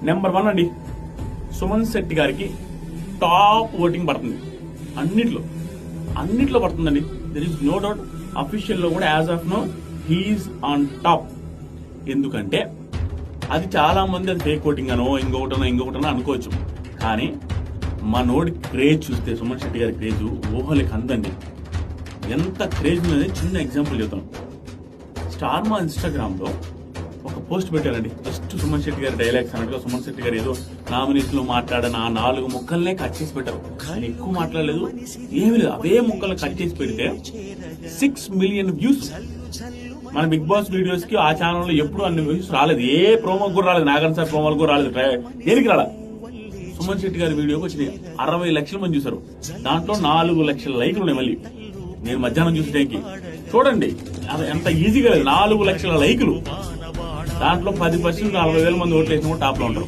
Number 1 అండి, సుమన్ శెట్టి గారికి top voting పడుతుంది. అన్నిట్లో పడుతుందండి. There is no doubt. Official లో కూడా as of now he's on top. ఎందుకంటే అది చాలా మంది అది ఫేక్ ఓటింగ్ అనో ఇంకొకటనో అనుకోవచ్చు. కానీ మా నోడి క్రేజ్ చూస్తే సుమన్ శెట్టి గారి క్రేజ్ ఊహలకి అందండి. ఎంత క్రేజ్ ఉన్నది చిన్న ఎగ్జాంపుల్ చెప్తాం. స్టార్ మా ఇన్స్టాగ్రామ్ లో ఒక పోస్ట్ పెట్టారండి. జస్ట్ సుమన్ శెట్టి గారి డైలాగ్స్ అన్నట్టుగా సుమన్ శెట్టి గారు ఏదో నామినేషన్ లో మాట్లాడిన ఆ 4 ముక్కల్నే కట్ చేసి పెట్టారు. ఆయన ఎక్కువ మాట్లాడలేదు, ఏమీ లేదు. అవే ముక్కలు కట్ చేసి పెడితే 6 మిలియన్ వ్యూస్. మన బిగ్ బాస్ వీడియోస్ కి ఆ ఛానల్ లో ఎప్పుడు అన్ని వ్యూస్ రాలేదు. ఏ ప్రోమోకి కూడా రాలేదు. నాగన్ సార్ ప్రోమోలు కూడా రాలేదు. దేనికి రాలేదు. సుమన్ శెట్టి గారి వీడియోకి వచ్చినాయి 60 లక్షల మంది చూసారు. దాంట్లో 4 లక్షల లైకులు ఉన్నాయి. మళ్ళీ నేను మధ్యాహ్నం చూసేకి చూడండి, ఎంత ఈజీగా లేదు. 4 లక్షల లైకులు. దాంట్లో 10% 40,000 మంది ఓట్లు వేసిన టాప్ లో ఉంటారు.